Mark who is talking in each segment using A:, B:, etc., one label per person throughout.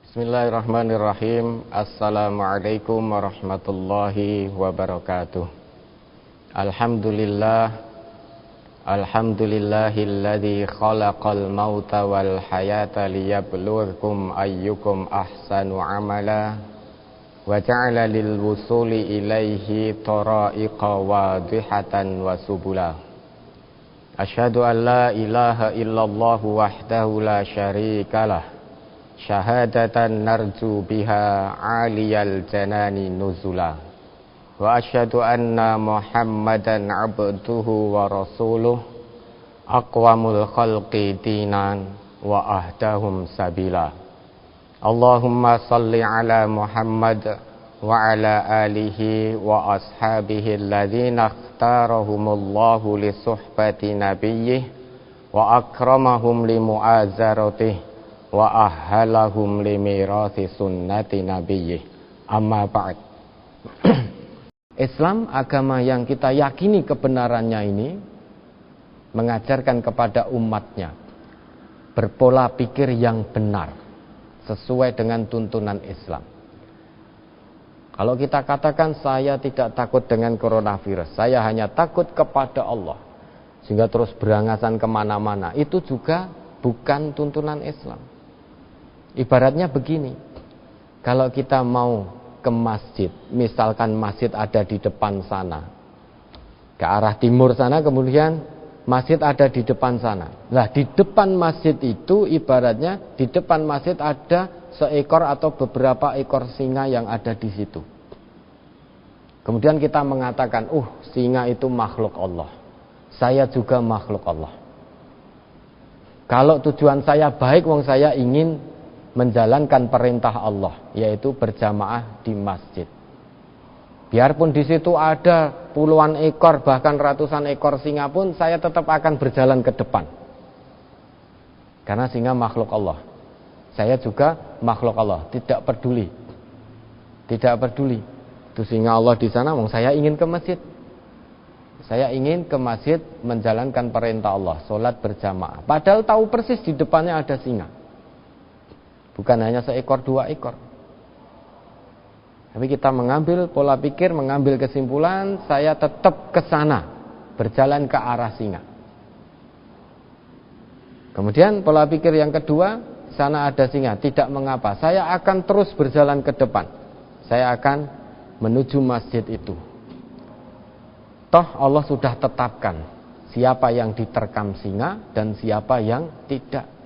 A: Bismillahirrahmanirrahim. Assalamualaikum warahmatullahi wabarakatuh. Alhamdulillahilladzi khalaqal mauta wal hayata liyabluwakum ayyukum ahsanu amala wa ja'ala lil wusuli ilaihi tara'iqa wadihatan wa subula. Asyhadu an la ilaha illallah wahdahu la syarikalah syahadatan narju biha aliyal janani nuzula. Wa asyhadu anna Muhammadan abduhu wa rasuluh aqwamul khalqi dinan wa ahdahum sabila. Allahumma salli ala Muhammad wa ala alihi wa ashabihi alladhina ikhtarahumullahu li suhbati nabiyyih wa akramahum li mu'azzaratih wa ahhalahum limirasi sunnati nabiyyih. Amma ba'd. Islam, agama yang kita yakini kebenarannya ini, mengajarkan kepada umatnya berpola pikir yang benar sesuai dengan tuntunan Islam. Kalau kita katakan saya tidak takut dengan coronavirus, saya hanya takut kepada Allah, sehingga terus berangasan kemana-mana, itu juga bukan tuntunan Islam. Ibaratnya begini, kalau kita mau ke masjid, misalkan masjid ada di depan sana, ke arah timur sana, kemudian masjid ada di depan sana. Nah, di depan masjid itu ibaratnya di depan masjid ada seekor atau beberapa ekor singa yang ada di situ. Kemudian kita mengatakan, singa itu makhluk Allah, saya juga makhluk Allah. Kalau tujuan saya baik, wong saya ingin menjalankan perintah Allah, yaitu berjamaah di masjid. Biarpun di situ ada puluhan ekor, bahkan ratusan ekor singa pun, saya tetap akan berjalan ke depan. Karena singa makhluk Allah, saya juga makhluk Allah. Tidak peduli. Itu singa Allah di sana, wong saya ingin ke masjid. Saya ingin ke masjid menjalankan perintah Allah, sholat berjamaah. Padahal tahu persis di depannya ada singa. Bukan hanya seekor, dua ekor. Tapi kita mengambil pola pikir, mengambil kesimpulan, saya tetap ke sana, berjalan ke arah singa. Kemudian pola pikir yang kedua, sana ada singa, tidak mengapa, saya akan terus berjalan ke depan. Saya akan menuju masjid itu. Toh Allah sudah tetapkan siapa yang diterkam singa dan siapa yang tidak.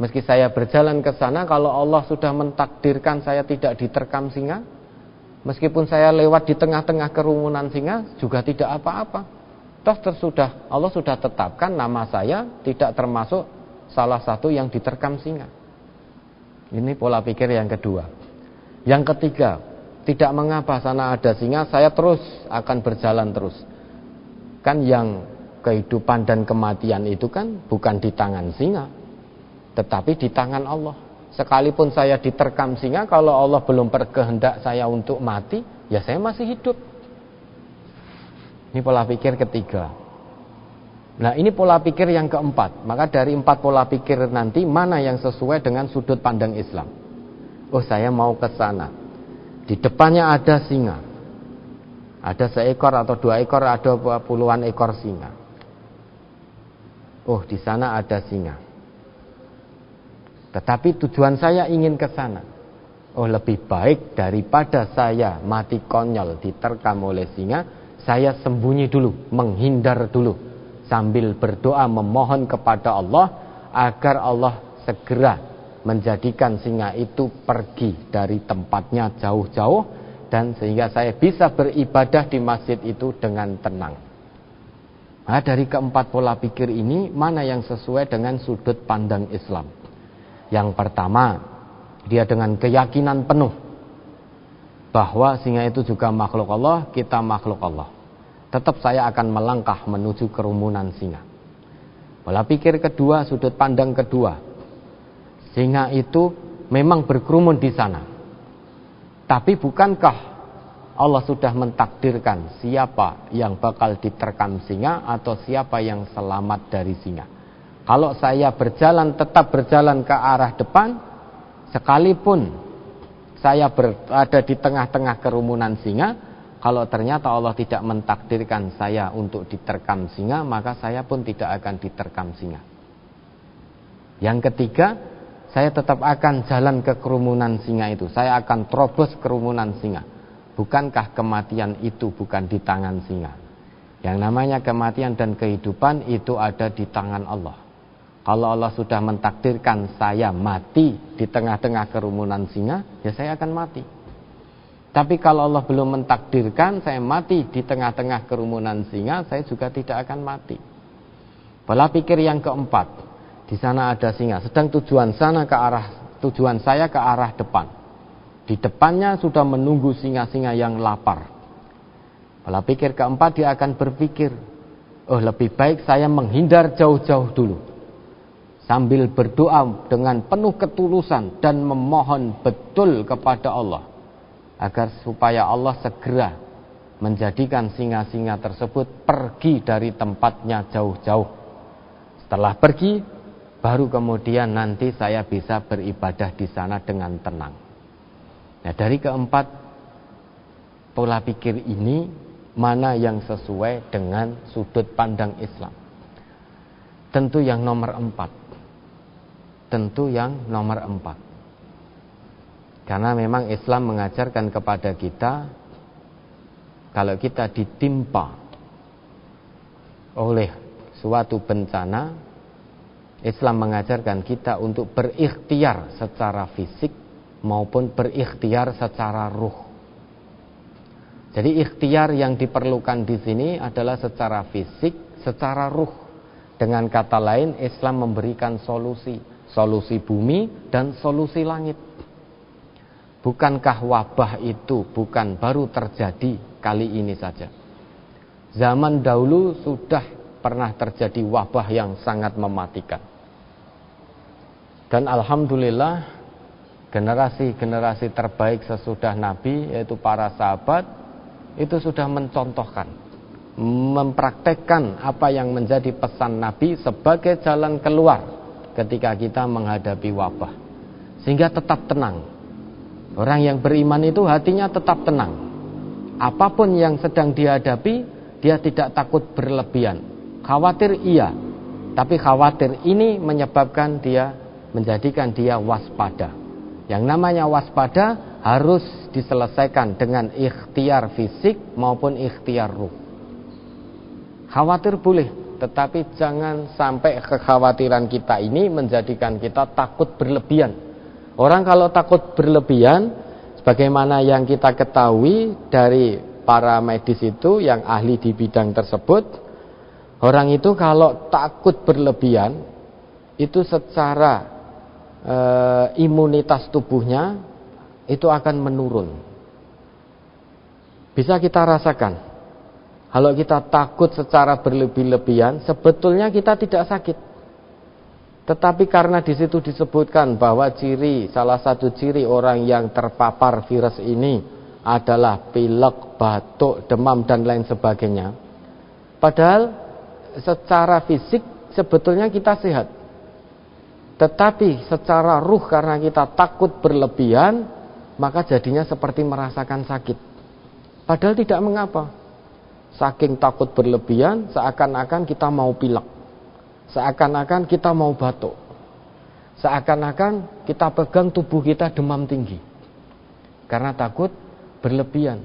A: Meski saya berjalan ke sana, kalau Allah sudah mentakdirkan saya tidak diterkam singa, meskipun saya lewat di tengah-tengah kerumunan singa, juga tidak apa-apa. Toh Allah sudah tetapkan nama saya tidak termasuk salah satu yang diterkam singa. Ini pola pikir yang kedua. Yang ketiga, tidak mengapa sana ada singa, saya terus akan berjalan terus. Kan yang kehidupan dan kematian itu kan bukan di tangan singa, tetapi di tangan Allah. Sekalipun saya diterkam singa, kalau Allah belum berkehendak saya untuk mati, ya saya masih hidup. Ini pola pikir ketiga. Nah, ini pola pikir yang keempat. Maka dari 4 pola pikir nanti, mana yang sesuai dengan sudut pandang Islam? Saya mau ke sana. Di depannya ada singa. Ada seekor atau 2 ekor, ada puluhan ekor singa. Di sana ada singa. Tetapi tujuan saya ingin ke sana. Lebih baik daripada saya mati konyol diterkam oleh singa, saya sembunyi dulu, menghindar dulu, sambil berdoa memohon kepada Allah agar Allah segera menjadikan singa itu pergi dari tempatnya jauh-jauh, dan sehingga saya bisa beribadah di masjid itu dengan tenang. Nah, dari keempat pola pikir ini, mana yang sesuai dengan sudut pandang Islam? Yang pertama, dia dengan keyakinan penuh bahwa singa itu juga makhluk Allah, kita makhluk Allah. Tetap saya akan melangkah menuju kerumunan singa. Pola pikir kedua, sudut pandang kedua, singa itu memang berkerumun di sana. Tapi bukankah Allah sudah mentakdirkan siapa yang bakal diterkam singa atau siapa yang selamat dari singa? Kalau saya tetap berjalan ke arah depan, sekalipun saya berada di tengah-tengah kerumunan singa, kalau ternyata Allah tidak mentakdirkan saya untuk diterkam singa, maka saya pun tidak akan diterkam singa. Yang ketiga, saya tetap akan jalan ke kerumunan singa itu. Saya akan terobos kerumunan singa. Bukankah kematian itu bukan di tangan singa? Yang namanya kematian dan kehidupan itu ada di tangan Allah. Kalau Allah sudah mentakdirkan saya mati di tengah-tengah kerumunan singa, ya saya akan mati. Tapi kalau Allah belum mentakdirkan saya mati di tengah-tengah kerumunan singa, saya juga tidak akan mati. Pola pikir yang keempat, di sana ada singa, sedang tujuan saya ke arah depan. Di depannya sudah menunggu singa-singa yang lapar. Pola pikir keempat, dia akan berpikir, oh lebih baik saya menghindar jauh-jauh dulu. Sambil berdoa dengan penuh ketulusan dan memohon betul kepada Allah, agar supaya Allah segera menjadikan singa-singa tersebut pergi dari tempatnya jauh-jauh. Setelah pergi, baru kemudian nanti saya bisa beribadah di sana dengan tenang. Nah, dari keempat pola pikir ini, mana yang sesuai dengan sudut pandang Islam? Tentu yang nomor 4. Karena memang Islam mengajarkan kepada kita, kalau kita ditimpa oleh suatu bencana, Islam mengajarkan kita untuk berikhtiar secara fisik maupun berikhtiar secara ruh. Jadi ikhtiar yang diperlukan di sini adalah secara fisik, secara ruh. Dengan kata lain, Islam memberikan solusi bumi dan solusi langit. Bukankah wabah itu bukan baru terjadi kali ini saja? Zaman dahulu sudah pernah terjadi wabah yang sangat mematikan. Dan alhamdulillah, generasi-generasi terbaik sesudah Nabi, yaitu para sahabat, itu sudah mencontohkan, mempraktekkan apa yang menjadi pesan Nabi sebagai jalan keluar ketika kita menghadapi wabah, sehingga tetap tenang. Orang yang beriman itu hatinya tetap tenang. Apapun yang sedang dihadapi, dia tidak takut berlebihan. Khawatir iya, tapi khawatir ini menjadikan dia waspada. Yang namanya waspada harus diselesaikan dengan ikhtiar fisik maupun ikhtiar ruh. Khawatir boleh, tetapi jangan sampai kekhawatiran kita ini menjadikan kita takut berlebihan. Orang kalau takut berlebihan, sebagaimana yang kita ketahui dari para medis itu yang ahli di bidang tersebut, orang itu kalau takut berlebihan, itu secara imunitas tubuhnya itu akan menurun. Bisa kita rasakan, kalau kita takut secara berlebih-lebihan, sebetulnya kita tidak sakit. Tetapi karena di situ disebutkan bahwa salah satu ciri orang yang terpapar virus ini adalah pilek, batuk, demam dan lain sebagainya. Padahal secara fisik sebetulnya kita sehat. Tetapi secara ruh karena kita takut berlebihan, maka jadinya seperti merasakan sakit. Padahal tidak mengapa. Saking takut berlebihan, seakan-akan kita mau pilek. Seakan-akan kita mau batuk. Seakan-akan kita pegang tubuh kita demam tinggi. Karena takut berlebihan.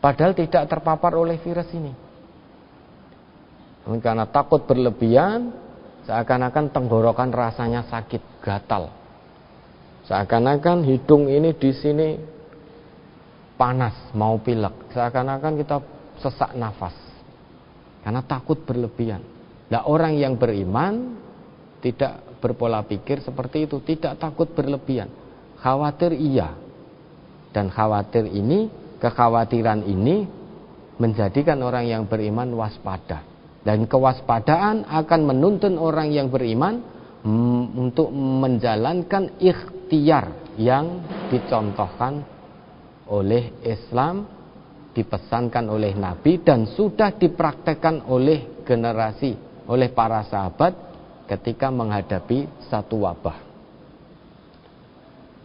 A: Padahal tidak terpapar oleh virus ini. Karena takut berlebihan, seakan-akan tenggorokan rasanya sakit, gatal. Seakan-akan hidung ini di sini panas, mau pilek. Seakan-akan kita sesak nafas. Karena takut berlebihan. Nah, orang yang beriman tidak berpola pikir seperti itu, tidak takut berlebihan. Khawatir iya. Dan kekhawatiran ini menjadikan orang yang beriman waspada. Dan kewaspadaan akan menuntun orang yang beriman untuk menjalankan ikhtiar yang dicontohkan oleh Islam, dipesankan oleh Nabi dan sudah dipraktekkan oleh para sahabat ketika menghadapi satu wabah.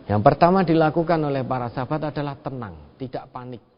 A: Yang pertama dilakukan oleh para sahabat adalah tenang, tidak panik.